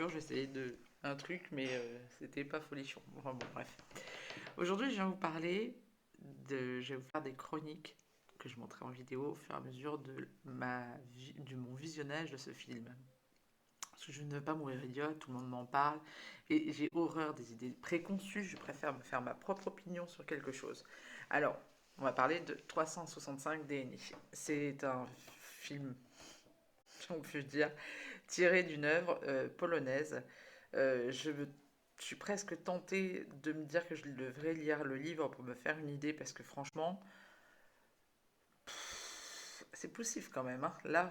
lecture, j'essayais un truc, mais c'était pas folichon. Enfin bon, bref. Aujourd'hui, je viens vous parler je vais vous faire des chroniques que je montrerai en vidéo au fur et à mesure de mon visionnage de ce film. Parce que je ne veux pas mourir idiote, tout le monde m'en parle, et j'ai horreur des idées préconçues, je préfère me faire ma propre opinion sur quelque chose. Alors, on va parler de 365 DNI. C'est un film, si on peut dire, tiré d'une œuvre polonaise. Je suis presque tentée de me dire que je devrais lire le livre pour me faire une idée, parce que franchement, c'est poussif quand même, hein. Là,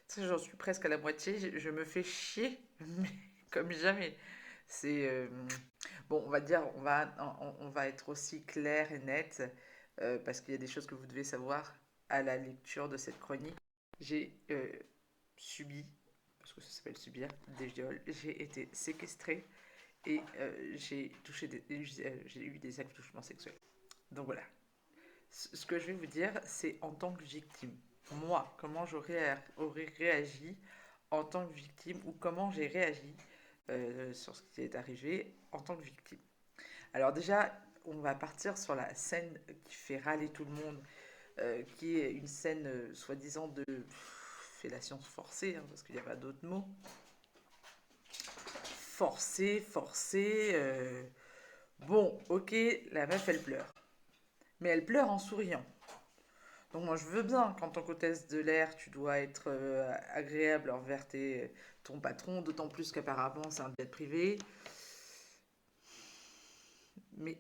tu sais, j'en suis presque à la moitié, je me fais chier, mais comme jamais. C'est bon, on va dire, on va être aussi clair et net, parce qu'il y a des choses que vous devez savoir à la lecture de cette chronique. J'ai subi, parce que ça s'appelle subir, des viols. J'ai été séquestrée et j'ai eu des attouchements sexuels. Donc voilà. Ce que je vais vous dire, c'est en tant que victime. Moi, comment aurais réagi en tant que victime ou comment j'ai réagi sur ce qui est arrivé en tant que victime. Alors déjà, on va partir sur la scène qui fait râler tout le monde, qui est une scène soi-disant de fellation forcée, hein, parce qu'il n'y a pas d'autre mot. Forcée. Bon, ok, la meuf, elle pleure. Mais elle pleure en souriant. Donc moi, je veux bien qu'en tant qu'hôtesse de l'air, tu dois être agréable envers ton patron, d'autant plus qu'apparemment, c'est un jet privé. Mais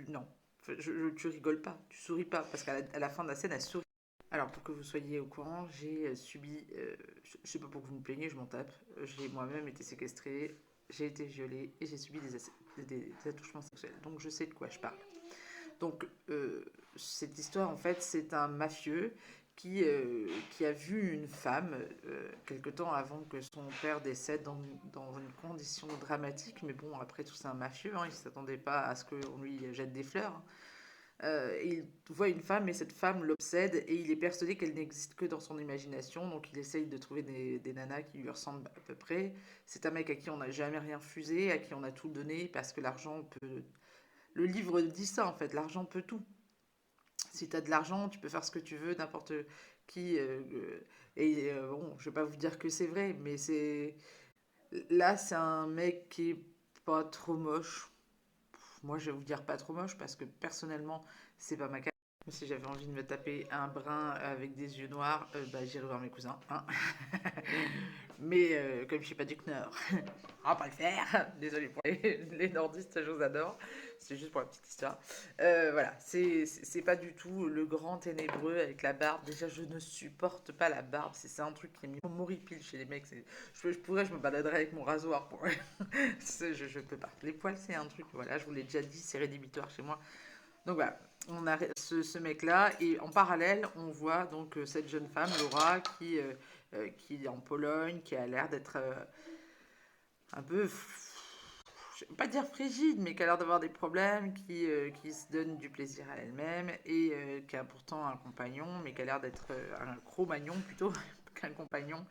non. Enfin, tu rigoles pas, tu souris pas, parce à la fin de la scène, elle sourit. Alors, pour que vous soyez au courant, j'ai subi, je sais pas pour que vous me plaignez, je m'en tape, j'ai moi-même été séquestrée, j'ai été violée et j'ai subi des attouchements sexuels. Donc, je sais de quoi je parle. Donc, cette histoire, en fait, c'est un mafieux qui a vu une femme quelque temps avant que son père décède dans une condition dramatique. Mais bon, après tout, c'est un mafieux, hein, il ne s'attendait pas à ce qu'on lui jette des fleurs, hein. Il voit une femme et cette femme l'obsède et il est persuadé qu'elle n'existe que dans son imagination. Donc, il essaye de trouver des nanas qui lui ressemblent à peu près. C'est un mec à qui on n'a jamais rien refusé, à qui on a tout donné parce que l'argent peut. Le livre dit ça en fait, l'argent peut tout. Si tu as de l'argent, tu peux faire ce que tu veux, n'importe qui. Bon, je vais pas vous dire que c'est vrai, mais c'est. Là, c'est un mec qui est pas trop moche. Moi, je vais vous dire pas trop moche parce que personnellement, c'est pas ma carte. Si j'avais envie de me taper un brun avec des yeux noirs, bah, j'irais voir mes cousins, hein. Mais comme je suis pas du Nord, on va pas le faire. Désolé pour les nordistes, je vous adore. C'est juste pour la petite histoire. Voilà, c'est pas du tout le grand ténébreux avec la barbe. Déjà, je ne supporte pas la barbe. C'est un truc qui est mis horripile chez les mecs. Je me baladerais avec mon rasoir. Je peux pas. Les poils, c'est un truc, voilà, je vous l'ai déjà dit, c'est rédhibitoire chez moi. Donc voilà, on a ce mec-là et en parallèle, on voit donc cette jeune femme, Laura, qui est en Pologne, qui a l'air d'être un peu, je ne vais pas dire frigide, mais qui a l'air d'avoir des problèmes, qui se donne du plaisir à elle-même et qui a pourtant un compagnon, mais qui a l'air d'être un Cro-Magnon plutôt qu'un compagnon.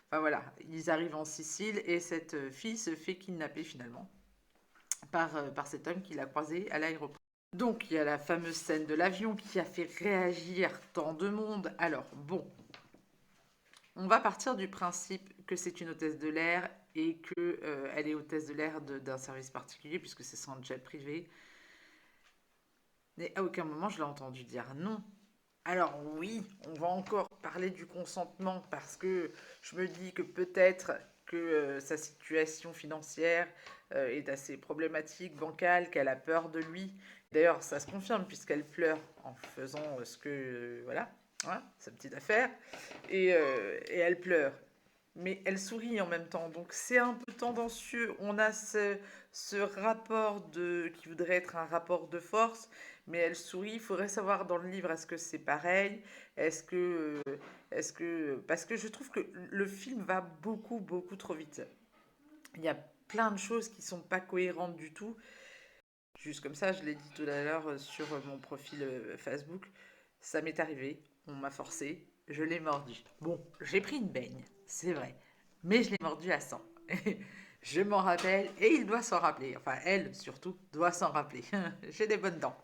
Enfin voilà, ils arrivent en Sicile et cette fille se fait kidnapper finalement par cet homme qui l'a croisé à l'aéroport. Donc il y a la fameuse scène de l'avion qui a fait réagir tant de monde. Alors bon, on va partir du principe que c'est une hôtesse de l'air et que elle est hôtesse de l'air d'un service particulier puisque c'est son jet privé. Mais à aucun moment je l'ai entendu dire non. Alors oui, on va encore parler du consentement parce que je me dis que peut-être que sa situation financière est assez problématique, bancale, qu'elle a peur de lui. D'ailleurs, ça se confirme puisqu'elle pleure en faisant ce que, voilà, hein, sa petite affaire, et elle pleure. Mais elle sourit en même temps, donc c'est un peu tendancieux. On a ce rapport qui voudrait être un rapport de force, mais elle sourit. Il faudrait savoir dans le livre, est-ce que c'est pareil? Est-ce que, parce que je trouve que le film va beaucoup trop vite. Il y a plein de choses qui sont pas cohérentes du tout. Juste comme ça, je l'ai dit tout à l'heure sur mon profil Facebook, ça m'est arrivé, on m'a forcé, je l'ai mordu. Bon, j'ai pris une baigne, c'est vrai, mais je l'ai mordu à 100. Je m'en rappelle et il doit s'en rappeler. Enfin, elle surtout doit s'en rappeler. J'ai des bonnes dents.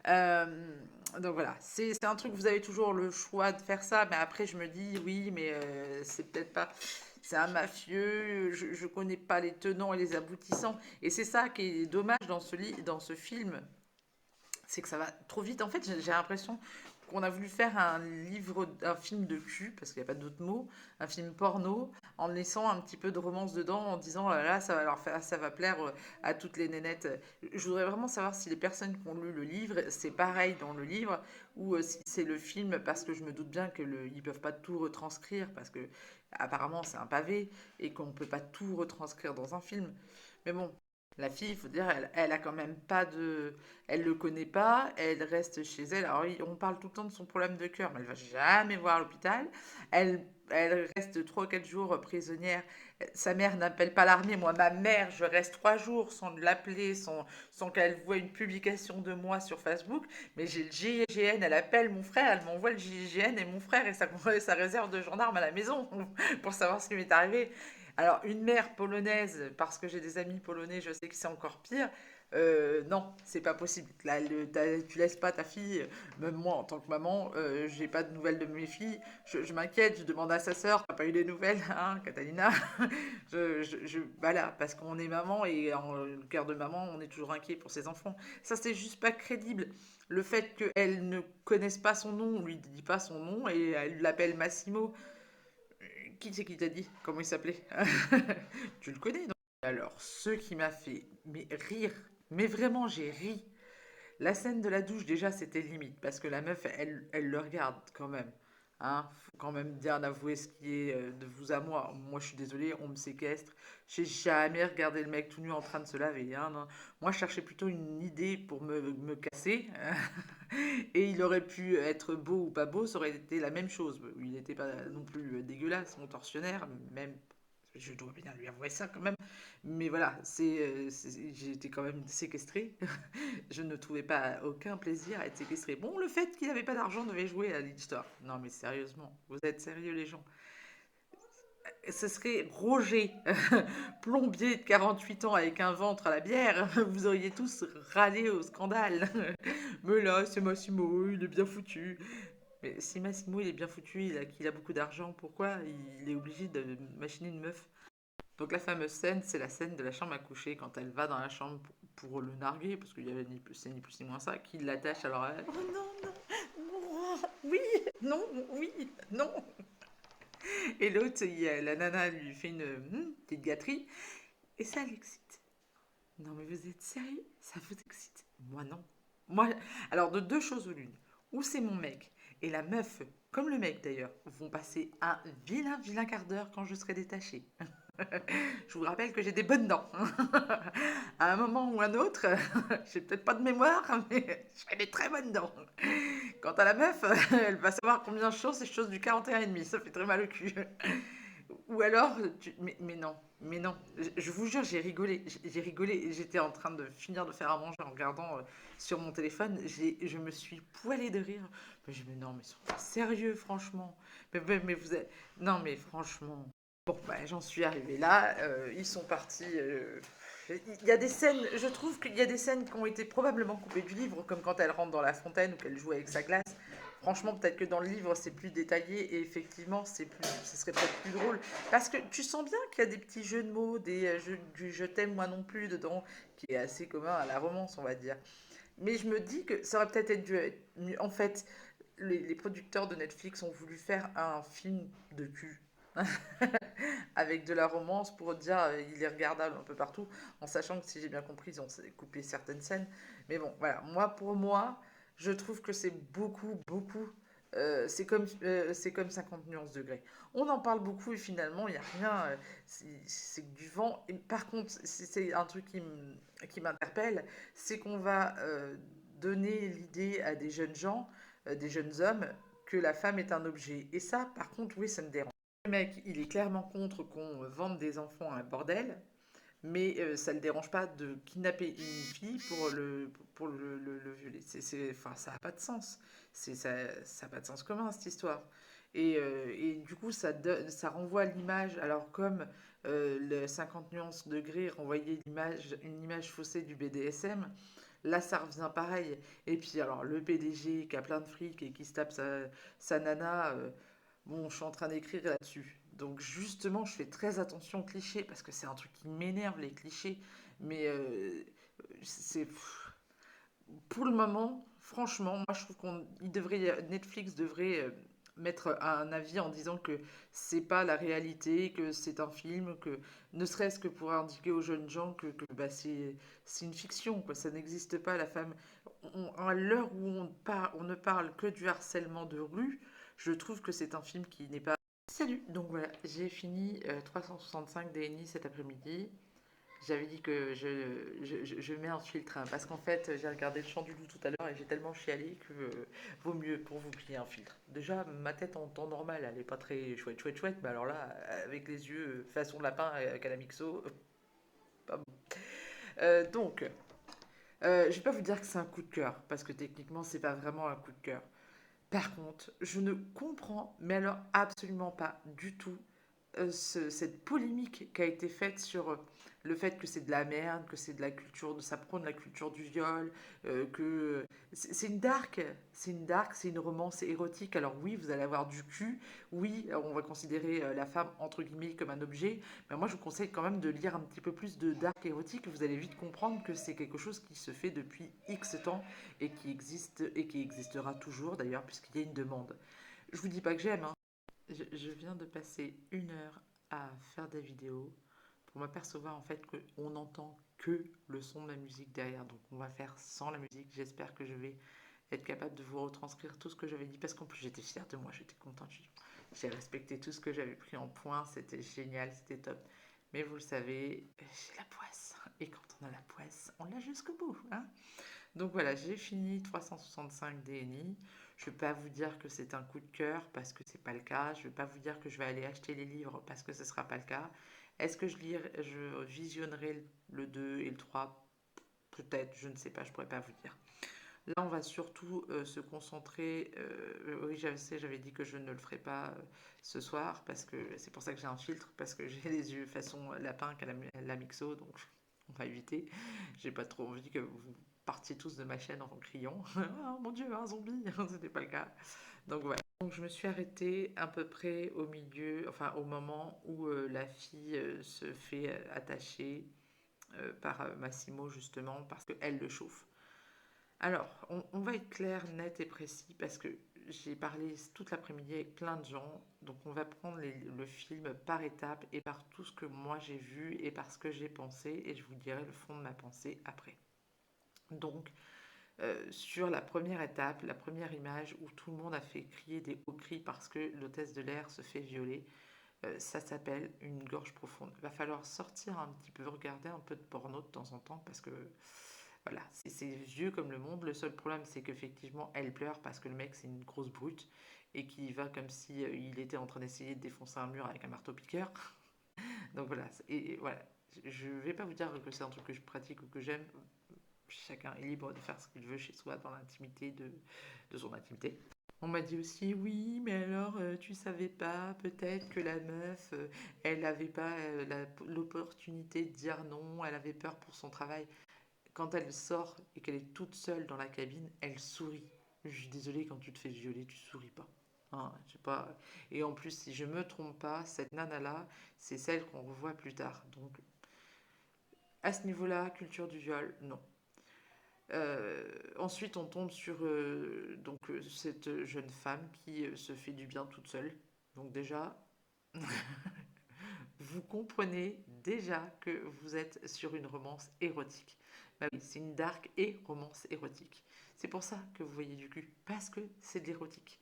Euh, donc voilà, c'est un truc, vous avez toujours le choix de faire ça, mais après je me dis oui, mais c'est peut-être pas. C'est un mafieux, je connais pas les tenants et les aboutissants. Et c'est ça qui est dommage dans ce film, c'est que ça va trop vite. En fait, j'ai l'impression qu'on a voulu faire un film de cul, parce qu'il n'y a pas d'autre mot, un film porno, en laissant un petit peu de romance dedans, en disant là, ça va leur faire, ça va plaire à toutes les nénettes. Je voudrais vraiment savoir si les personnes qui ont lu le livre, c'est pareil dans le livre, ou si c'est le film, parce que je me doute bien que ils peuvent pas tout retranscrire, parce que apparemment c'est un pavé et qu'on peut pas tout retranscrire dans un film. Mais bon, la fille, il faut dire, elle a quand même pas de, elle le connaît pas, elle reste chez elle. Alors, on parle tout le temps de son problème de cœur, mais elle va jamais voir à l'hôpital. Elle reste 3 ou 4 jours prisonnière. Sa mère n'appelle pas l'armée. Moi, ma mère, je reste 3 jours sans l'appeler, sans qu'elle voie une publication de moi sur Facebook. Mais j'ai le GIGN, elle appelle mon frère, elle m'envoie le GIGN et mon frère et sa réserve de gendarmes à la maison pour savoir ce qui m'est arrivé. Alors, une mère polonaise, parce que j'ai des amis polonais, je sais que c'est encore pire. Non, c'est pas possible. Là, tu laisses pas ta fille, même moi en tant que maman, j'ai pas de nouvelles de mes filles. Je m'inquiète, je demande à sa sœur, t'as pas eu des nouvelles, hein, Catalina? Voilà, parce qu'on est maman et en le cœur de maman, on est toujours inquiet pour ses enfants. Ça, c'est juste pas crédible. Le fait qu'elle ne connaisse pas son nom, on lui dit pas son nom et elle l'appelle Massimo. Qui c'est qui t'a dit? Comment il s'appelait? Tu le connais, non? Alors, ce qui m'a fait mais rire, mais vraiment j'ai ri. La scène de la douche, déjà, c'était limite, parce que la meuf, elle le regarde quand même. Hein, faut quand même bien avouer ce qui est de vous à moi. Moi, je suis désolée, on me séquestre. J'ai jamais regardé le mec tout nu en train de se laver. Hein, non. Moi, je cherchais plutôt une idée pour me casser. Et il aurait pu être beau ou pas beau, ça aurait été la même chose. Il n'était pas non plus dégueulasse, mon tortionnaire, même. Je dois bien lui avouer ça quand même. Mais voilà, j'ai été quand même séquestrée. Je ne trouvais pas aucun plaisir à être séquestrée. Bon, le fait qu'il n'avait pas d'argent devait jouer à l'histoire. Non, mais sérieusement, vous êtes sérieux les gens? Ce serait Roger, plombier de 48 ans avec un ventre à la bière. Vous auriez tous râlé au scandale. Mais là, c'est Massimo, il est bien foutu. Mais si Massimo il est bien foutu, qu'il a beaucoup d'argent, pourquoi il est obligé de machiner une meuf? Donc la fameuse scène, c'est la scène de la chambre à coucher quand elle va dans la chambre pour le narguer, parce qu'il y avait c'est ni plus ni moins ça, qu'il l'attache alors elle, oh non, non, oui, non, oui, non. Et l'autre, la nana lui fait une petite gâterie, et ça l'excite. Non mais vous êtes sérieux? Ça vous excite? Moi non. Moi, alors de deux choses l'une, ou c'est mon mec, et la meuf, comme le mec d'ailleurs, vont passer un vilain, vilain quart d'heure quand je serai détachée. Je vous rappelle que j'ai des bonnes dents. À un moment ou un autre, j'ai peut-être pas de mémoire, mais j'ai des très bonnes dents. Quant à la meuf, elle va savoir combien je chose, c'est chose du 41,5. Ça fait très mal au cul. Ou alors, mais non, mais non. Je vous jure, j'ai rigolé. J'ai rigolé. J'étais en train de finir de faire à manger en regardant sur mon téléphone. Je me suis poilée de rire. Mais non, mais soyez sérieux, franchement. Mais vous êtes. Non, mais franchement. Bon, bah, j'en suis arrivée là. Ils sont partis. Il y a des scènes, je trouve qu'il y a des scènes qui ont été probablement coupées du livre, comme quand elle rentre dans la fontaine ou qu'elle joue avec sa glace. Franchement, peut-être que dans le livre, c'est plus détaillé et effectivement, ce serait peut-être plus drôle. Parce que tu sens bien qu'il y a des petits jeux de mots, du je t'aime moi non plus dedans, qui est assez commun à la romance, on va dire. Mais je me dis que ça aurait peut-être dû être mieux. En fait, les producteurs de Netflix ont voulu faire un film de cul. Avec de la romance pour dire il est regardable un peu partout, en sachant que si j'ai bien compris, ils ont coupé certaines scènes. Mais bon, voilà, pour moi, je trouve que c'est beaucoup, beaucoup. C'est comme 50 nuances degrés. On en parle beaucoup et finalement, il n'y a rien. C'est que du vent. Et par contre, c'est un truc qui m'interpelle, c'est qu'on va donner l'idée à des jeunes gens, des jeunes hommes, que la femme est un objet. Et ça, par contre, oui, ça me dérange. Le mec, il est clairement contre qu'on vende des enfants à un bordel, mais ça ne le dérange pas de kidnapper une fille pour le violer. Enfin, ça n'a pas de sens. Ça n'a pas de sens commun, cette histoire. Et du coup, ça renvoie l'image, alors comme le 50 nuances degrés renvoyait une image faussée du BDSM, là ça revient pareil. Et puis alors le PDG qui a plein de fric et qui se tape sa nana, bon, je suis en train d'écrire là-dessus. Donc justement, je fais très attention aux clichés, parce que c'est un truc qui m'énerve, les clichés. Mais c'est... Pour le moment, franchement, moi je trouve Netflix devrait mettre un avis en disant que c'est pas la réalité, que c'est un film, que ne serait-ce que pour indiquer aux jeunes gens que c'est une fiction, quoi, ça n'existe pas la femme. À l'heure où on ne parle que du harcèlement de rue, je trouve que c'est un film qui n'est pas. Salut! Donc voilà, j'ai fini 365 DNI cet après-midi. J'avais dit que je mets un filtre, hein, parce qu'en fait, j'ai regardé Le Chant du Loup tout à l'heure et j'ai tellement chialé que vaut mieux pour vous qu'il y ait un filtre. Déjà, ma tête en temps normal, elle est pas très chouette, chouette, chouette, mais alors là, avec les yeux façon lapin avec la mixo, pas bon. Donc, je vais pas vous dire que c'est un coup de cœur, parce que techniquement, c'est pas vraiment un coup de cœur. Par contre, je ne comprends, mais alors absolument pas du tout, cette polémique qui a été faite sur le fait que c'est de la merde, que c'est de la culture, ça prône la culture du viol, que c'est une dark, c'est une romance érotique. Alors oui, vous allez avoir du cul, oui, on va considérer la femme entre guillemets comme un objet, mais moi je vous conseille quand même de lire un petit peu plus de dark érotique. Vous allez vite comprendre que c'est quelque chose qui se fait depuis X temps et qui existe et qui existera toujours d'ailleurs puisqu'il y a une demande. Je vous dis pas que j'aime, hein. Je viens de passer 1 heure à faire des vidéos pour m'apercevoir en fait qu'on n'entend que le son de ma musique derrière. Donc on va faire sans la musique. J'espère que je vais être capable de vous retranscrire tout ce que j'avais dit parce qu'en plus j'étais fière de moi, j'étais contente. J'ai respecté tout ce que j'avais pris en point, c'était génial, c'était top. Mais vous le savez, j'ai la poisse. Et quand on a la poisse, on l'a jusqu'au bout, hein. Donc voilà, j'ai fini 365 DNI. Je ne vais pas vous dire que c'est un coup de cœur parce que c'est pas le cas. Je ne vais pas vous dire que je vais aller acheter les livres parce que ce ne sera pas le cas. Est-ce que je visionnerai le 2 et le 3? Peut-être, je ne sais pas, je ne pourrais pas vous dire. Là, on va surtout se concentrer. Oui, j'avais dit que je ne le ferai pas ce soir parce que c'est pour ça que j'ai un filtre, parce que j'ai les yeux façon lapin qu'à la mixo, donc on va éviter. J'ai pas trop envie que vous partiez tous de ma chaîne en criant oh mon dieu, un zombie. C'était pas le cas. Donc voilà. Donc je me suis arrêtée à peu près au milieu, enfin au moment où la fille se fait attacher par Massimo justement parce qu'elle le chauffe. Alors, on va être clair, net et précis parce que j'ai parlé toute l'après-midi avec plein de gens. Donc, on va prendre le film par étapes et par tout ce que moi j'ai vu et par ce que j'ai pensé. Et je vous dirai le fond de ma pensée après. Donc, sur la première étape, la première image où tout le monde a fait crier des hauts cris parce que l'hôtesse de l'air se fait violer, ça s'appelle une gorge profonde. Il va falloir sortir un petit peu, regarder un peu de porno de temps en temps parce que voilà, c'est vieux comme le monde. Le seul problème, c'est qu'effectivement, elle pleure parce que le mec, c'est une grosse brute et qu'il va comme si il était en train d'essayer de défoncer un mur avec un marteau-piqueur. Donc voilà, et voilà. Je vais pas vous dire que c'est un truc que je pratique ou que j'aime. Chacun est libre de faire ce qu'il veut chez soi dans l'intimité de son intimité. On m'a dit aussi, oui, mais alors tu savais pas peut-être que la meuf, elle n'avait pas l'opportunité de dire non, elle avait peur pour son travail. Quand elle sort et qu'elle est toute seule dans la cabine, elle sourit. Je suis désolée, quand tu te fais violer, tu souris pas. Hein, je sais pas. Et en plus, si je me trompe pas, cette nana-là, c'est celle qu'on revoit plus tard. Donc, à ce niveau-là, culture du viol, non. Ensuite, on tombe sur cette jeune femme qui se fait du bien toute seule. Donc déjà, vous comprenez déjà que vous êtes sur une romance érotique. Bah oui, c'est une dark et romance érotique. C'est pour ça que vous voyez du cul, parce que c'est de l'érotique.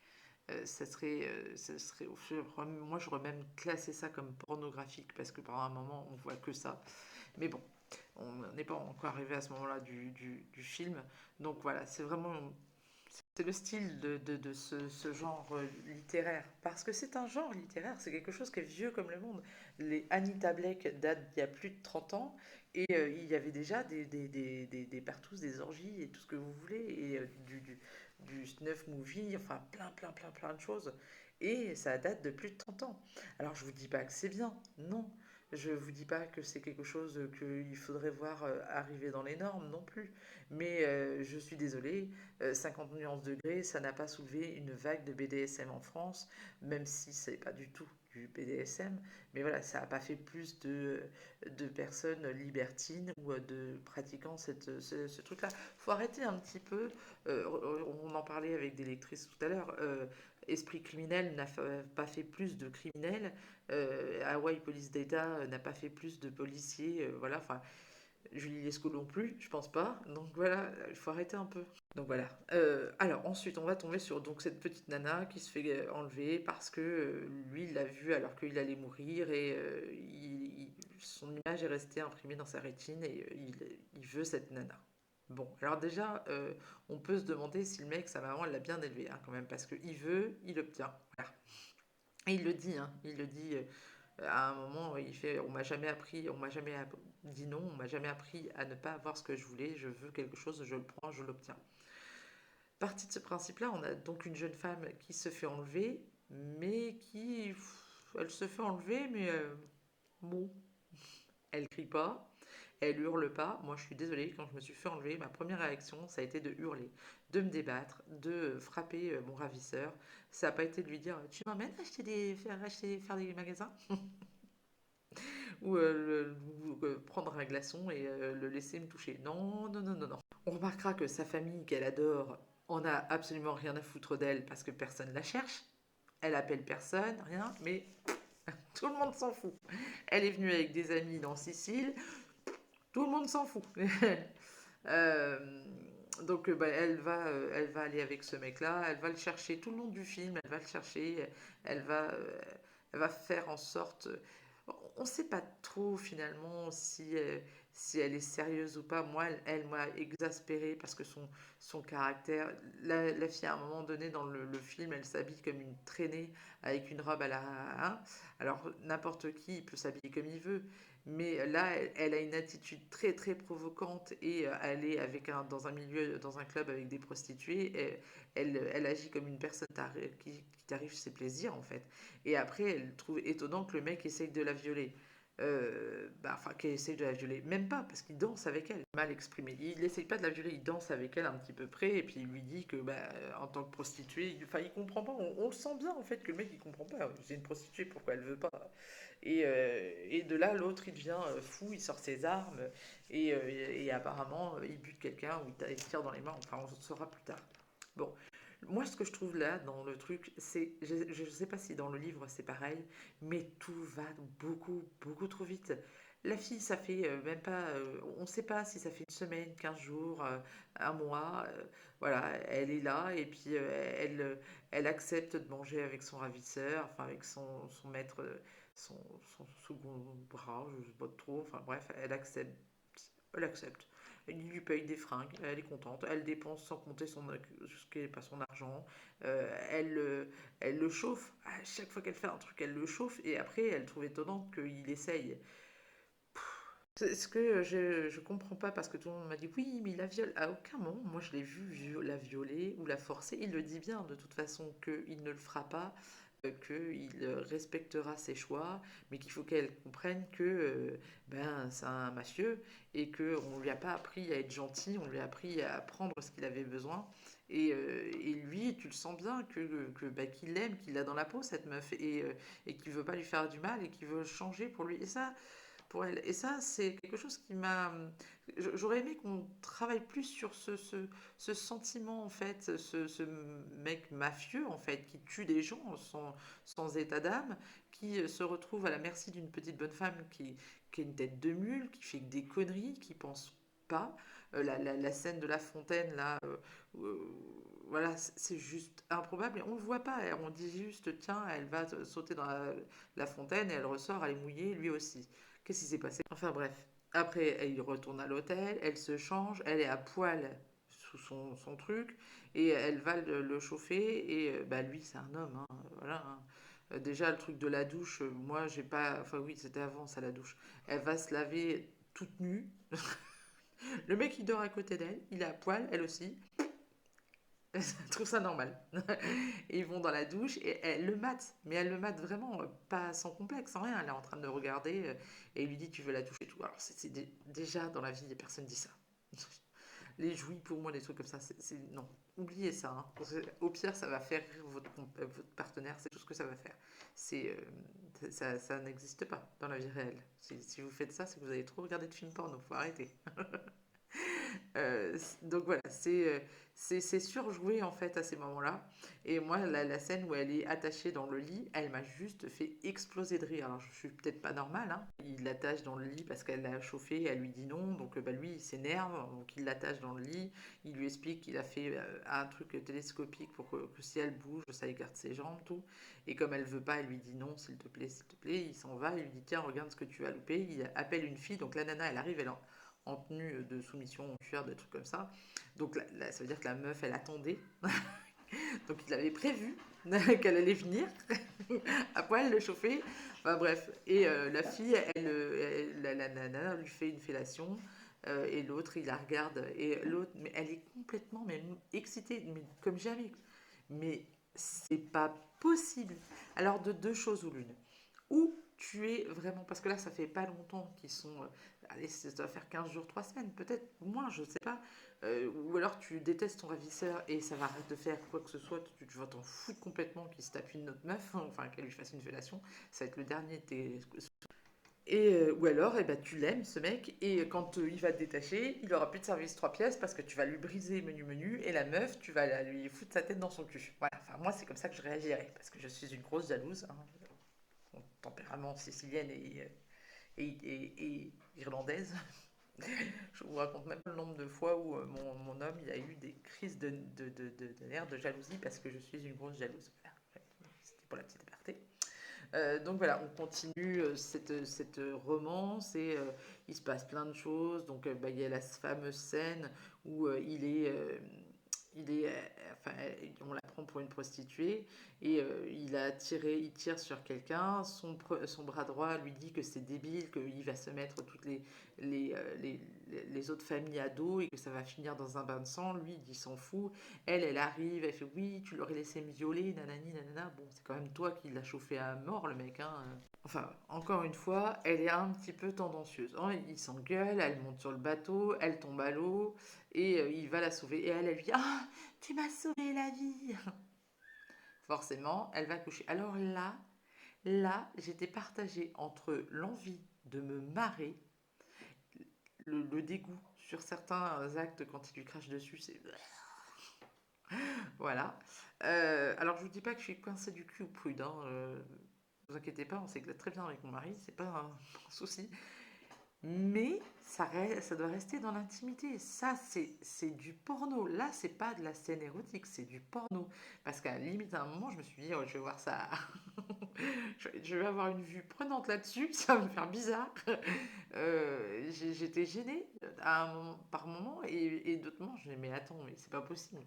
Moi j'aurais même classé ça comme pornographique, parce que par un moment on voit que ça. Mais bon, on n'est pas encore arrivé à ce moment-là du film. Donc voilà, c'est le style de ce genre littéraire. Parce que c'est un genre littéraire, c'est quelque chose qui est vieux comme le monde. Les Anita Blake datent d'il y a plus de 30 ans, et il y avait déjà des partous, des orgies et tout ce que vous voulez, et du snuff movie, enfin plein de choses. Et ça date de plus de 30 ans. Alors je vous dis pas que c'est bien, non. Je vous dis pas que c'est quelque chose qu'il faudrait voir arriver dans les normes non plus. Mais je suis désolée, 50 nuances degrés, ça n'a pas soulevé une vague de BDSM en France, même si c'est pas du tout du BDSM. Mais voilà, ça n'a pas fait plus de personnes libertines ou de pratiquant ce truc-là. Faut arrêter un petit peu. On en parlait avec des lectrices tout à l'heure. Esprit criminel n'a pas fait plus de criminels. Hawaii Police Data n'a pas fait plus de policiers. Voilà, enfin, Julie Lescaut non plus, je pense pas. Donc voilà, il faut arrêter un peu. Donc voilà. Alors ensuite, on va tomber sur donc cette petite nana qui se fait enlever parce que lui, il l'a vue alors qu'il allait mourir et son image est restée imprimée dans sa rétine et il veut cette nana. Bon, alors déjà, on peut se demander si le mec, sa maman, elle l'a bien élevé hein, quand même, parce qu'il veut, il obtient. Voilà. Et il le dit, hein, il le dit à un moment, il fait, on m'a jamais appris, on m'a jamais dit non, on m'a jamais appris à ne pas avoir ce que je voulais, je veux quelque chose, je le prends, je l'obtiens. Partie de ce principe-là, on a donc une jeune femme qui se fait enlever, mais elle se fait enlever, mais bon, elle crie pas, elle hurle pas. Moi, je suis désolée, quand je me suis fait enlever, ma première réaction, ça a été de hurler, de me débattre, de frapper mon ravisseur. Ça n'a pas été de lui dire, tu m'emmènes faire des magasins ou, prendre un glaçon et le laisser me toucher. Non, non, non, non, non. On remarquera que sa famille, qu'elle adore, en a absolument rien à foutre d'elle parce que personne la cherche. Elle appelle personne, rien, mais tout le monde s'en fout. Elle est venue avec des amis dans Sicile, tout le monde s'en fout. Euh, donc bah, elle va aller avec ce mec-là, elle va le chercher tout le long du film, elle va le chercher, elle va, euh, elle va faire en sorte. On ne sait pas trop finalement si elle est sérieuse ou pas. Moi, elle m'a exaspérée parce que son caractère. La fille, à un moment donné dans le film, elle s'habille comme une traînée avec une robe à la. Hein. Alors, n'importe qui peut s'habiller comme il veut. Mais là, elle a une attitude très très provocante et elle est dans un milieu, dans un club avec des prostituées. Elle agit comme une personne qui t'arrive ses plaisirs en fait. Et après, elle trouve étonnant que le mec essaye de la violer. Enfin, qu'il essaye de la violer. Même pas, parce qu'il danse avec elle. Mal exprimé. Il n'essaye pas de la violer, il danse avec elle un petit peu près. Et puis il lui dit que, en tant que prostituée, il comprend pas. On le sent bien en fait que le mec il comprend pas. C'est une prostituée, pourquoi elle veut pas. Et de là, l'autre il devient fou, il sort ses armes. Et apparemment, il bute quelqu'un ou il tire dans les mains. Enfin, on le saura plus tard. Bon, moi, ce que je trouve là dans le truc, c'est, je ne sais pas si dans le livre c'est pareil, mais tout va beaucoup, beaucoup trop vite. La fille, ça fait même pas, on ne sait pas si ça fait une semaine, 15 jours, un mois, voilà, elle est là et puis elle accepte de manger avec son ravisseur, enfin avec son maître, son, son second bras, je ne sais pas trop, enfin bref, elle accepte, elle accepte. Il lui paye des fringues, elle est contente, elle dépense sans compter ce qui n'est pas son argent, elle le chauffe, à chaque fois qu'elle fait un truc, elle le chauffe, et après elle trouve étonnant qu'il essaye. C'est ce que je comprends pas parce que tout le monde m'a dit oui, mais il la viole. À aucun moment, moi je l'ai vu la violer ou la forcer. Il le dit bien de toute façon qu'il ne le fera pas, qu'il respectera ses choix, mais qu'il faut qu'elle comprenne que ben c'est un mafieux et que on lui a pas appris à être gentil, on lui a appris à prendre ce qu'il avait besoin. Et lui, tu le sens bien bah, qu'il l'aime, qu'il l'a dans la peau cette meuf et qu'il veut pas lui faire du mal et qu'il veut changer pour lui. Et ça, pour elle. Et ça, c'est quelque chose qui m'a. J'aurais aimé qu'on travaille plus sur ce sentiment, en fait, ce mec mafieux, en fait, qui tue des gens sans état d'âme, qui se retrouve à la merci d'une petite bonne femme qui a une tête de mule, qui fait des conneries, qui pense pas. La scène de la fontaine, là, euh, voilà, c'est juste improbable. Et on ne le voit pas. On dit juste, tiens, elle va sauter dans la fontaine et elle ressort, elle est mouillée, lui aussi. Qu'est-ce qui s'est passé? Enfin bref. Après, elle retourne à l'hôtel, elle se change, elle est à poil sous son truc, et elle va le chauffer, et bah lui, c'est un homme, hein, voilà. Hein. Déjà, le truc de la douche, moi, j'ai pas. Enfin, oui, c'était avant, ça, la douche. Elle va se laver toute nue. Le mec, il dort à côté d'elle, il est à poil, elle aussi. Elle trouve ça normal. Et ils vont dans la douche et elle le mate. Mais elle le mate vraiment, pas sans complexe, sans rien. Elle est en train de le regarder et il lui dit tu veux la toucher et tout. Alors déjà dans la vie, personne dit ça. Les jouets pour moi, les trucs comme ça, non. Oubliez ça, hein. Au pire, ça va faire rire votre partenaire, c'est tout ce que ça va faire. Ça n'existe pas dans la vie réelle. Si vous faites ça, c'est que vous avez trop regardé de films porno, faut arrêter. Donc voilà, c'est surjoué en fait à ces moments-là. Et moi, la scène où elle est attachée dans le lit, elle m'a juste fait exploser de rire. Alors je suis peut-être pas normale, hein. Il l'attache dans le lit parce qu'elle l'a chauffé, elle lui dit non, donc bah, lui il s'énerve, donc il l'attache dans le lit. Il lui explique qu'il a fait un truc télescopique pour que si elle bouge, ça écarte ses jambes, tout. Et comme elle veut pas, elle lui dit non, s'il te plaît, s'il te plaît. Il s'en va, il lui dit tiens, regarde ce que tu as loupé. Il appelle une fille, donc la nana, elle arrive, en tenue de soumission, en cuir, des trucs comme ça. Donc ça veut dire que la meuf, elle attendait. Donc il avait prévu qu'elle allait venir à poil le chauffer. Enfin bref. Et la fille, la nana lui fait une fellation. Et l'autre, il la regarde. Et l'autre, mais elle est complètement même excitée, mais comme jamais. Mais c'est pas possible. Alors de deux choses ou l'une. Ou tu es vraiment, parce que là ça fait pas longtemps qu'ils sont, allez ça doit faire 15 jours, 3 semaines, peut-être moins, je sais pas, ou alors tu détestes ton ravisseur et ça va arrêter de faire quoi que ce soit, tu vas t'en foutre complètement qu'il se tape une autre meuf, enfin qu'elle lui fasse une fellation, ça va être le dernier de tes... Et, ou alors, eh ben, tu l'aimes, ce mec, et quand il va te détacher, il aura plus de service 3 pièces parce que tu vas lui briser menu, et la meuf, tu vas lui foutre sa tête dans son cul. Voilà, enfin, moi, c'est comme ça que je réagirais, parce que je suis une grosse jalouse, hein. Mon tempérament sicilienne et irlandaise. Je vous raconte même le nombre de fois où mon homme il a eu des crises de nerfs, de jalousie parce que je suis une grosse jalouse. Voilà. C'était pour la petite aparté. Donc voilà, on continue cette romance et il se passe plein de choses. Donc bah, il y a la fameuse scène où enfin, on la prend pour une prostituée et il tire sur quelqu'un. Son bras droit lui dit que c'est débile, qu'il va se mettre toutes les, euh, les, les autres familles à dos et que ça va finir dans un bain de sang. Lui, il dit s'en fout. Elle arrive, elle fait oui, tu l'aurais laissé me violer, nanani, nanana. Bon, c'est quand même toi qui l'as chauffé à mort, le mec, hein. Enfin, encore une fois, elle est un petit peu tendancieuse. Oh, il s'engueule, elle monte sur le bateau, elle tombe à l'eau et il va la sauver. Et elle lui dit ah, tu m'as sauvé la vie. Forcément, elle va coucher. Alors là, j'étais partagée entre l'envie de me marrer, le dégoût sur certains actes quand il lui crache dessus, c'est voilà. Alors je vous dis pas que je suis coincée du cul ou prude, hein, vous inquiétez pas, on s'éclate très bien avec mon mari, c'est pas un souci. Mais ça doit rester dans l'intimité. Ça, c'est du porno. Là, c'est pas de la scène érotique, c'est du porno. Parce qu'à la limite, à un moment, je me suis dit, oh, je vais voir ça. Je vais avoir une vue prenante là-dessus, ça va me faire bizarre. J'étais gênée par moment et d'autres moments, je me dis, mais attends, mais c'est pas possible.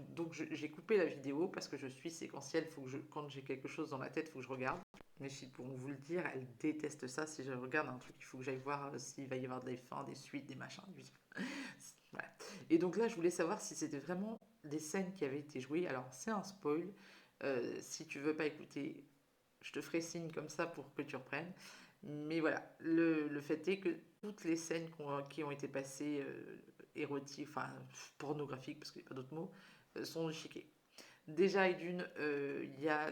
Donc j'ai coupé la vidéo parce que je suis séquentielle. Quand j'ai quelque chose dans la tête, il faut que je regarde. Mais pour vous le dire, elle déteste ça. Si je regarde un truc, il faut que j'aille voir s'il va y avoir des fins, des suites, des machins. Voilà. Et donc là, je voulais savoir si c'était vraiment des scènes qui avaient été jouées. Alors, c'est un spoil. Si tu veux pas écouter, je te ferai signe comme ça pour que tu reprennes. Mais voilà, le fait est que toutes les scènes qui ont été passées érotiques, enfin pornographiques, parce qu'il n'y a pas d'autre mot, sont chiquées. Déjà, et d'une, il y a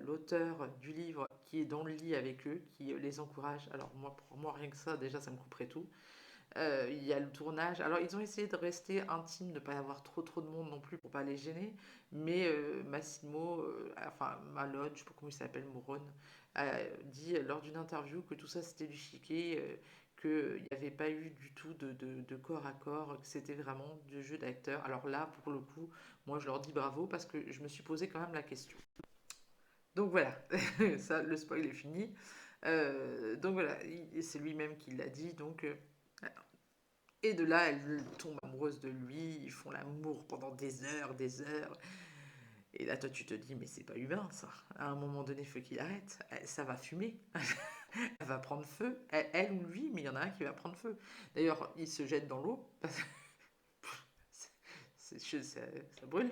l'auteur du livre qui est dans le lit avec eux, qui les encourage. Alors moi, pour moi, rien que ça, déjà, ça me couperait tout. Il y a le tournage. Alors, ils ont essayé de rester intimes, de ne pas avoir trop de monde non plus pour pas les gêner. Mais Massimo, enfin Malone, je sais pas comment il s'appelle, Morone, a dit lors d'une interview que tout ça c'était du chiquet, qu'il n'y avait pas eu du tout de corps à corps, que c'était vraiment du jeu d'acteur. Alors là, pour le coup, moi je leur dis bravo parce que je me suis posé quand même la question. Donc voilà, ça, le spoil est fini. Donc voilà, c'est lui-même qui l'a dit. Donc et de là, elle tombe amoureuse de lui, ils font l'amour pendant des heures. Et là, toi, tu te dis, mais c'est pas humain, ça. À un moment donné, il faut qu'il arrête. Ça va fumer. Elle va prendre feu. Elle ou lui, mais il y en a un qui va prendre feu. D'ailleurs, il se jette dans l'eau. ça brûle.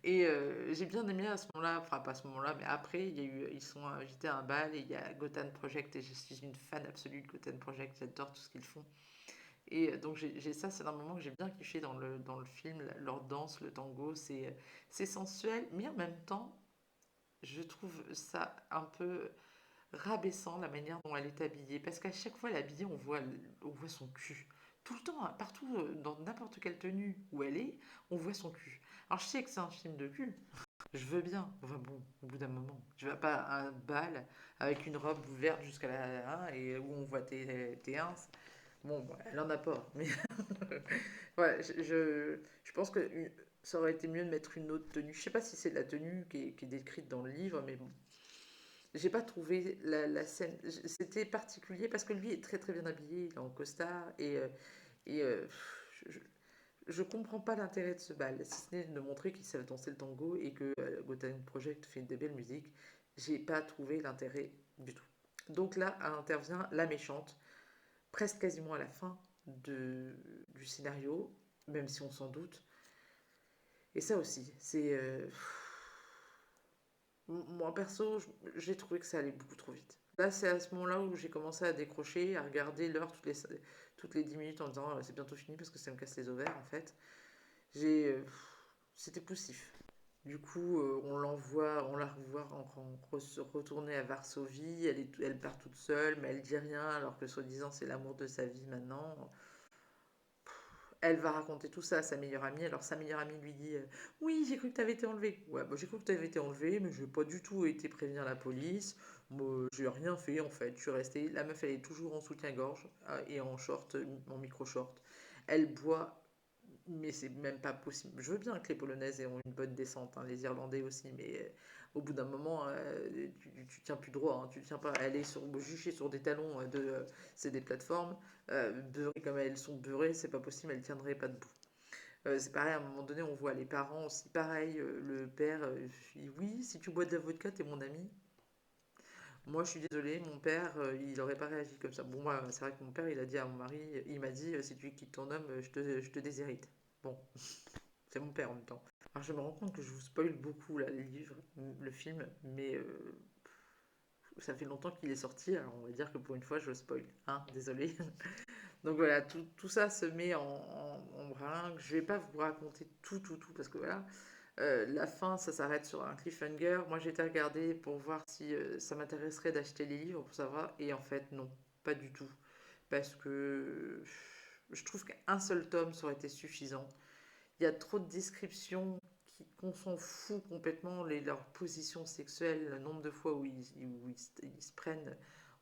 Et j'ai bien aimé à ce moment-là, enfin pas à ce moment-là, mais après, ils sont invités à un bal et il y a Gotham Project et je suis une fan absolue de Gotham Project, j'adore tout ce qu'ils font. Et donc ça, c'est un moment que j'ai bien kiffé dans le film, leur danse, le tango, c'est sensuel, mais en même temps, je trouve ça un peu rabaissant la manière dont elle est habillée, parce qu'à chaque fois elle est habillée, on voit son cul. Tout le temps, hein, partout, dans n'importe quelle tenue où elle est, on voit son cul. Alors je sais que c'est un film de cul, je veux bien, enfin bon, au bout d'un moment, tu vas pas à un bal avec une robe ouverte jusqu'à la 1 et où on voit tes ins. Bon, bah, elle en a pas, mais ouais, je pense que ça aurait été mieux de mettre une autre tenue. Je sais pas si c'est la tenue qui est décrite dans le livre, mais bon, j'ai pas trouvé la scène. C'était particulier parce que lui est très très bien habillé, il est en costard et je comprends pas l'intérêt de ce bal, si ce n'est de montrer qu'ils savent danser le tango et que Gotham Project fait des belles musiques. J'ai pas trouvé l'intérêt du tout. Donc là intervient la méchante, presque quasiment à la fin du scénario, même si on s'en doute. Et ça aussi, moi, perso, j'ai trouvé que ça allait beaucoup trop vite. Là, c'est à ce moment-là où j'ai commencé à décrocher, à regarder l'heure toutes les 10 minutes en disant c'est bientôt fini parce que ça me casse les ovaires en fait. J'ai, C'était poussif. Du coup, on la revoit retourner à Varsovie. Elle part toute seule, mais elle dit rien alors que soi-disant c'est l'amour de sa vie maintenant. Elle va raconter tout ça à sa meilleure amie. Alors sa meilleure amie lui dit oui, j'ai cru que tu avais été enlevé. Ouais, bah, j'ai cru que tu avais été enlevé, mais je n'ai pas du tout été prévenir la police. Moi, j'ai rien fait en fait. Je suis restée. La meuf, elle est toujours en soutien-gorge et en short, en micro-short. Elle boit, mais c'est même pas possible. Je veux bien que les Polonaises aient une bonne descente, hein, les Irlandais aussi, mais au bout d'un moment, tu tiens plus droit, hein, tu tiens pas. Elle est juchée sur des talons c'est des plateformes, beurrées comme elles sont beurrées, c'est pas possible, elles tiendraient pas debout. C'est pareil, à un moment donné, on voit les parents aussi, pareil, le père, il dit, oui, si tu bois de la vodka, t'es mon ami. Moi, je suis désolée, mon père, il aurait pas réagi comme ça. Bon, moi, c'est vrai que mon père, il a dit à mon mari, il m'a dit, si tu quittes ton homme, je te déshérite. Bon, c'est mon père en même temps. Alors, je me rends compte que je vous spoil beaucoup, là, les livres, le film, mais ça fait longtemps qu'il est sorti, alors on va dire que pour une fois, je spoil. Hein, désolé. Donc voilà, tout ça se met en bringue. Je vais pas vous raconter tout, parce que voilà, la fin, ça s'arrête sur un cliffhanger. Moi, j'ai été regarder pour voir si ça m'intéresserait d'acheter les livres pour savoir, et en fait, non, pas du tout. Parce que je trouve qu'un seul tome, ça aurait été suffisant. Il y a trop de descriptions qu'on s'en fout complètement, leurs positions sexuelles, le nombre de fois ils se prennent,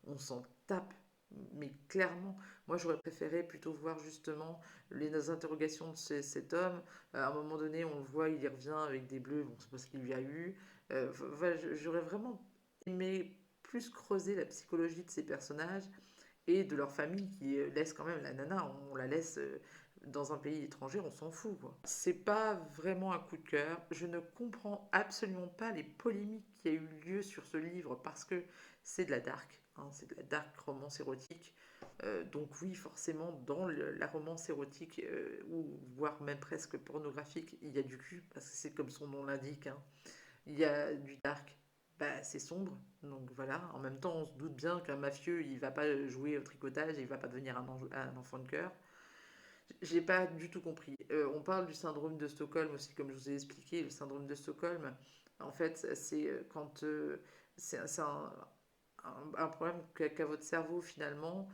on s'en tape. Mais clairement, moi j'aurais préféré plutôt voir justement les interrogations de cet homme. À un moment donné, on le voit, il y revient avec des bleus, bon, c'est parce qu'il lui a eu. Voilà, j'aurais vraiment aimé plus creuser la psychologie de ces personnages et de leur famille qui laisse quand même la nana, on la laisse dans un pays étranger, on s'en fout quoi. C'est pas vraiment un coup de cœur. Je ne comprends absolument pas les polémiques qui a eu lieu sur ce livre parce que c'est de la dark, hein, c'est de la dark romance érotique. Donc oui, forcément, dans la romance érotique ou voire même presque pornographique, il y a du cul parce que c'est comme son nom l'indique. Hein. Il y a du dark, bah, c'est sombre. Donc voilà, en même temps, on se doute bien qu'un mafieux, il va pas jouer au tricotage, il va pas devenir un enfant de cœur. J'ai pas du tout compris. On parle du syndrome de Stockholm aussi, comme je vous ai expliqué. Le syndrome de Stockholm, en fait, c'est quand c'est un problème qu'a votre cerveau finalement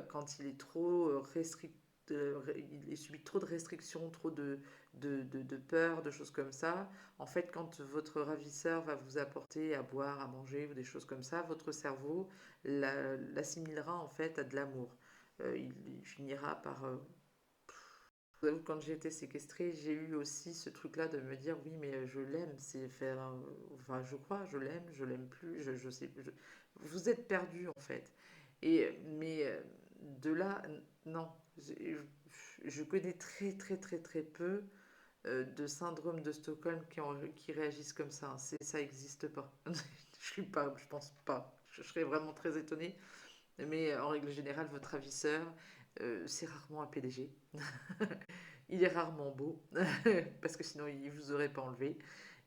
quand il est trop restrict, il subit trop de restrictions, trop de peur, de choses comme ça. En fait, quand votre ravisseur va vous apporter à boire, à manger ou des choses comme ça, votre cerveau l'assimilera en fait à de l'amour. Il finira par je vous avoue, quand j'ai été séquestrée, j'ai eu aussi ce truc-là de me dire oui, mais je l'aime, c'est faire. Enfin, je crois, je l'aime plus, je sais. Vous êtes perdu en fait. Mais de là, non. Je connais très peu de syndrome de Stockholm qui réagissent comme ça. Ça n'existe pas. Je pense pas. Je serais vraiment très étonnée. Mais en règle générale, votre ravisseur C'est rarement un PDG. Il est rarement beau, parce que sinon il vous aurait pas enlevé.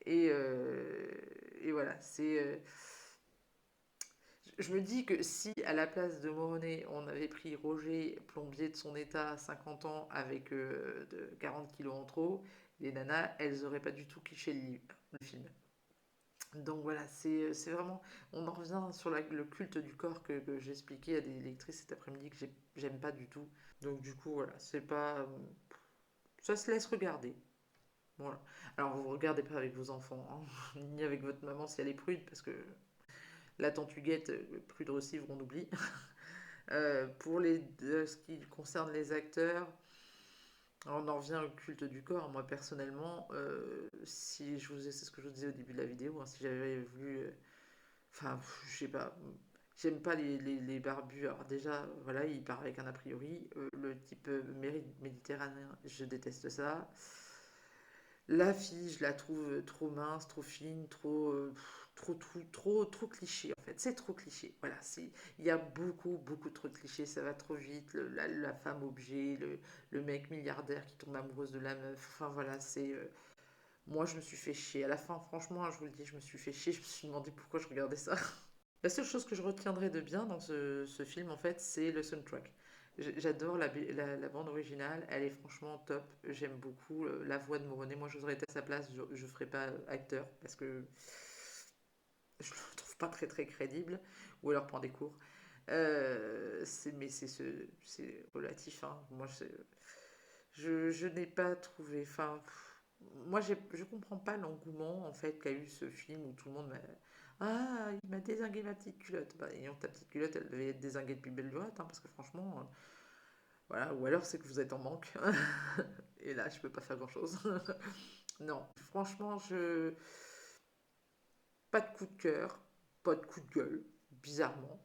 Et, euh, et voilà, je me dis que si à la place de Morenet, on avait pris Roger, plombier de son état, 50 ans, avec 40 kilos en trop, les nanas, elles auraient pas du tout kiffé le film. Donc voilà, c'est vraiment. On en revient sur le culte du corps que j'ai expliqué à des lectrices cet après-midi que j'aime pas du tout. Donc du coup, voilà, c'est pas. Ça se laisse regarder. Voilà. Alors vous regardez pas avec vos enfants, hein, ni avec votre maman si elle est prude, parce que la tantuguette, prude aussi, on oublie. Ce qui concerne les acteurs, on en revient au culte du corps. Moi personnellement, si je vous, c'est ce que je vous disais au début de la vidéo, hein, si j'avais voulu, enfin, je sais pas, j'aime pas les barbus. Alors déjà, voilà, il part avec un a priori. Le type méditerranéen, je déteste ça. La fille, je la trouve trop mince, trop fine, trop cliché en fait. C'est trop cliché. Voilà, il y a beaucoup trop de clichés. Ça va trop vite. La femme objet, le mec milliardaire qui tombe amoureuse de la meuf. Enfin voilà, moi, je me suis fait chier. À la fin, franchement, je vous le dis, je me suis fait chier. Je me suis demandé pourquoi je regardais ça. La seule chose que je retiendrai de bien dans ce film, en fait, c'est le soundtrack. J'adore la bande originale, elle est franchement top. J'aime beaucoup la voix de Morenet. Moi, j'oserais être à sa place, je ne ferais pas acteur parce que je le trouve pas très crédible. Ou alors prendre des cours. Mais c'est relatif, hein. Moi, je n'ai pas trouvé. Enfin, moi, je comprends pas l'engouement en fait qu'a eu ce film où tout le monde m'a. Ah, il m'a dézingué ma petite culotte. Bah, ayant ta petite culotte, elle devait être dézinguée depuis belle lurette, hein, parce que franchement, voilà. Ou alors c'est que vous êtes en manque. Et là, je peux pas faire grand-chose. Non, franchement, pas de coup de cœur, pas de coup de gueule, bizarrement,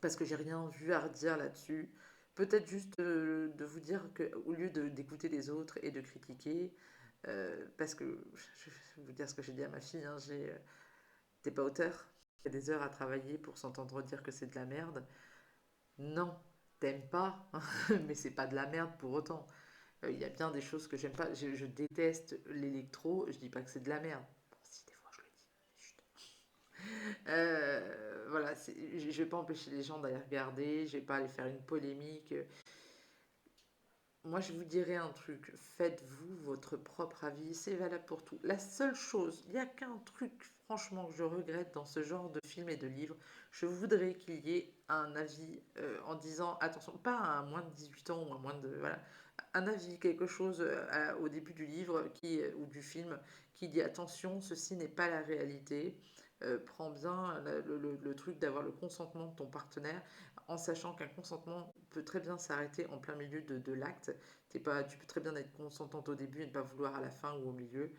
parce que j'ai rien vu à redire là-dessus. Peut-être juste de vous dire que au lieu d'écouter les autres et de critiquer, parce que je vais vous dire ce que j'ai dit à ma fille, hein, t'es pas auteur, il y a des heures à travailler pour s'entendre dire que c'est de la merde. Non, t'aimes pas, mais c'est pas de la merde pour autant. Il y a bien des choses que j'aime pas. Je déteste l'électro, je dis pas que c'est de la merde. Bon, si, des fois je le dis. Chut. Voilà, je vais pas empêcher les gens d'aller regarder, je vais pas aller faire une polémique. Moi, je vous dirais un truc, faites-vous votre propre avis, c'est valable pour tout. La seule chose, il n'y a qu'un truc, franchement, que je regrette dans ce genre de film et de livre, je voudrais qu'il y ait un avis en disant, attention, pas à un moins de 18 ans ou à moins de... Voilà, un avis, quelque chose au début du livre ou du film qui dit, attention, ceci n'est pas la réalité. Prends bien le truc d'avoir le consentement de ton partenaire en sachant qu'un consentement peut très bien s'arrêter en plein milieu de l'acte. Tu peux très bien être consentante au début et ne pas vouloir à la fin ou au milieu.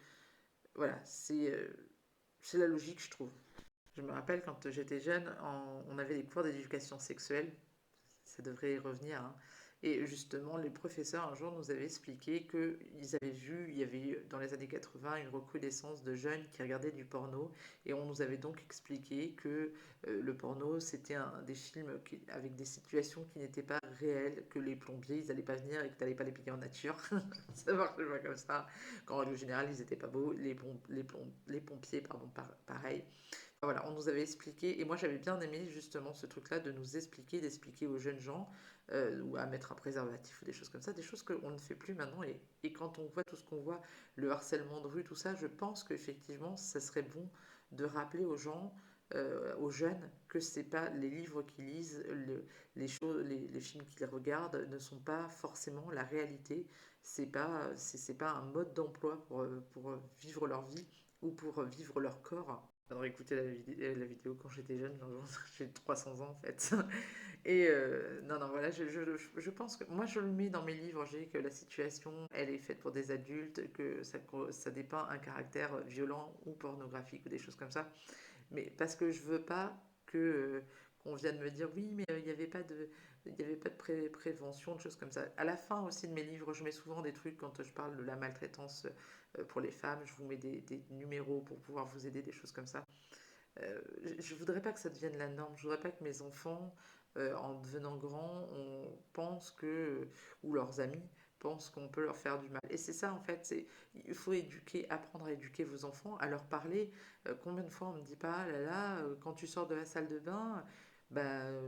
Voilà, c'est la logique, je trouve. Je me rappelle quand j'étais jeune, on avait des cours d'éducation sexuelle, ça devrait y revenir, hein. Et justement, les professeurs un jour nous avaient expliqué qu'ils avaient vu, il y avait eu dans les années 80 une recrudescence de jeunes qui regardaient du porno. Et on nous avait donc expliqué que le porno, c'était des films avec des situations qui n'étaient pas réelles, que les plombiers, ils n'allaient pas venir et que tu n'allais pas les piquer en nature. Ça marche pas comme ça. Qu'en règle générale, ils n'étaient pas beaux. Les pompiers, pardon, pareil. Voilà, on nous avait expliqué, et moi j'avais bien aimé justement ce truc-là de nous expliquer, d'expliquer aux jeunes gens ou à mettre un préservatif ou des choses comme ça, des choses qu'on ne fait plus maintenant. Et quand on voit tout ce qu'on voit, le harcèlement de rue, tout ça, je pense qu'effectivement, ça serait bon de rappeler aux gens, aux jeunes, que c'est pas les livres qu'ils lisent, les films qu'ils regardent ne sont pas forcément la réalité. C'est pas un mode d'emploi pour vivre leur vie ou pour vivre leur corps. J'aurais écouté la vidéo quand j'étais jeune, j'ai 300 ans en fait. Et non, non, voilà, je pense que moi je le mets dans mes livres, j'ai que la situation elle est faite pour des adultes, que ça dépeint un caractère violent ou pornographique ou des choses comme ça. Mais parce que je veux pas que qu'on vienne me dire oui, mais il y avait pas de prévention, de choses comme ça. À la fin aussi de mes livres, je mets souvent des trucs quand je parle de la maltraitance pour les femmes, je vous mets des numéros pour pouvoir vous aider, des choses comme ça. Je voudrais pas que ça devienne la norme. Je voudrais pas que mes enfants en devenant grand, on pense que, ou leurs amis pensent qu'on peut leur faire du mal. Et c'est ça en fait, il faut éduquer, apprendre à éduquer vos enfants, à leur parler. Combien de fois on me dit pas, ah là là, quand tu sors de la salle de bain,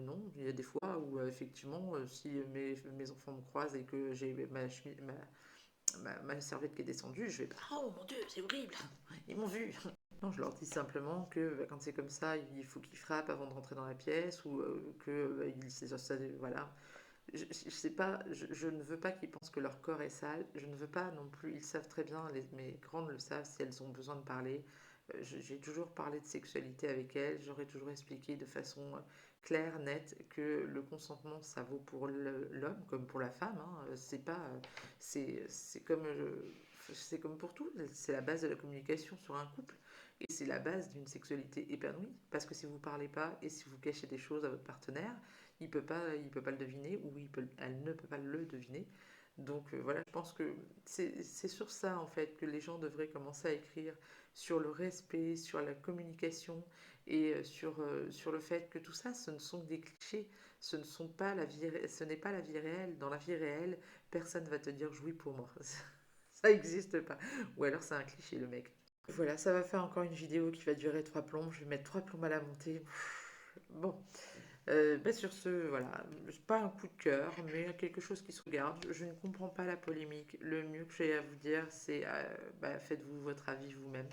non, il y a des fois où effectivement, si mes enfants me croisent et que j'ai ma serviette qui est descendue, je vais pas, oh mon Dieu, c'est horrible, ils m'ont vu. Non, je leur dis simplement que quand c'est comme ça, il faut qu'ils frappent avant de rentrer dans la pièce ou que voilà. Je sais pas, je ne veux pas qu'ils pensent que leur corps est sale. Je ne veux pas non plus. Ils savent très bien, mes grandes le savent si elles ont besoin de parler. J'ai toujours parlé de sexualité avec elles. J'aurais toujours expliqué de façon claire, nette, que le consentement, ça vaut pour l'homme comme pour la femme. Hein. C'est pas, c'est comme, c'est comme pour tout. C'est la base de la communication sur un couple. Et c'est la base d'une sexualité épanouie. Parce que si vous ne parlez pas et si vous cachez des choses à votre partenaire, il peut pas le deviner ou elle ne peut pas le deviner. Donc voilà, je pense que c'est sur ça en fait que les gens devraient commencer à écrire sur le respect, sur la communication et sur le fait que tout ça, ce ne sont que des clichés, ce ne sont pas la vie, ce n'est pas la vie réelle. Dans la vie réelle, personne va te dire jouis pour moi. Ça n'existe pas. Ou alors c'est un cliché le mec. Voilà, ça va faire encore une vidéo qui va durer 3 plombs. Je vais mettre 3 plombs à la montée. Bon, sur ce, voilà, c'est pas un coup de cœur, mais quelque chose qui se regarde. Je ne comprends pas la polémique. Le mieux que j'ai à vous dire, c'est faites-vous votre avis vous-même.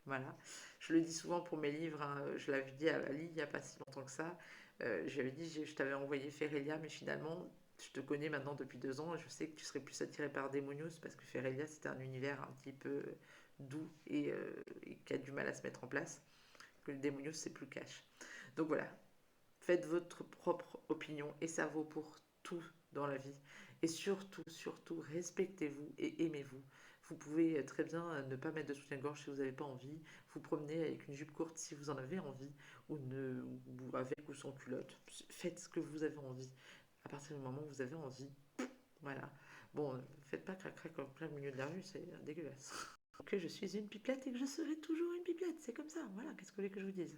Voilà. Je le dis souvent pour mes livres, hein, je l'avais dit à Ali il n'y a pas si longtemps que ça. J'avais dit, je t'avais envoyé Ferelia, mais finalement, je te connais maintenant depuis 2 ans et je sais que tu serais plus attiré par Demonios parce que Ferelia, c'était un univers un petit peu doux et qui a du mal à se mettre en place. Que le Demonios, c'est plus cash. Donc voilà, faites votre propre opinion et ça vaut pour tout dans la vie. Et surtout, surtout, respectez-vous et aimez-vous. Vous pouvez très bien ne pas mettre de soutien-gorge si vous n'avez pas envie, vous promener avec une jupe courte si vous en avez envie, ou avec ou sans culotte. Faites ce que vous avez envie. À partir du moment où vous avez envie, voilà. Bon, faites pas crac-crac en plein milieu de la rue, c'est dégueulasse. Que je suis une pipelette et que je serai toujours une pipelette, c'est comme ça, voilà, qu'est-ce que vous voulez que je vous dise?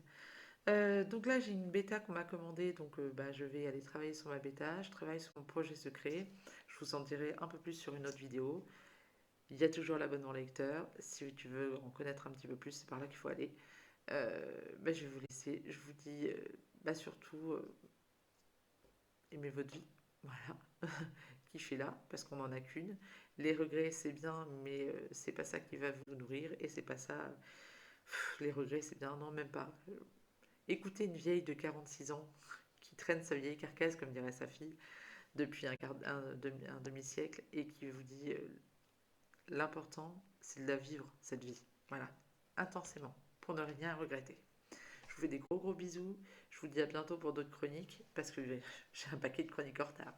Donc là, j'ai une bêta qu'on m'a commandée, donc je vais aller travailler sur ma bêta. Je travaille sur mon projet secret. Je vous en dirai un peu plus sur une autre vidéo. Il y a toujours l'abonnement lecteur. Si tu veux en connaître un petit peu plus, c'est par là qu'il faut aller. Je vais vous laisser. Je vous dis surtout aimez votre vie. Voilà. Kiffez-la, parce qu'on n'en a qu'une. Les regrets, c'est bien, mais c'est pas ça qui va vous nourrir. Et c'est pas ça. Les regrets, c'est bien, non, même pas. Écoutez une vieille de 46 ans qui traîne sa vieille carcasse, comme dirait sa fille, depuis un demi-siècle et qui vous dit l'important, c'est de la vivre, cette vie. Voilà, intensément, pour ne rien regretter. Je vous fais des gros gros bisous. Je vous dis à bientôt pour d'autres chroniques parce que j'ai un paquet de chroniques en retard.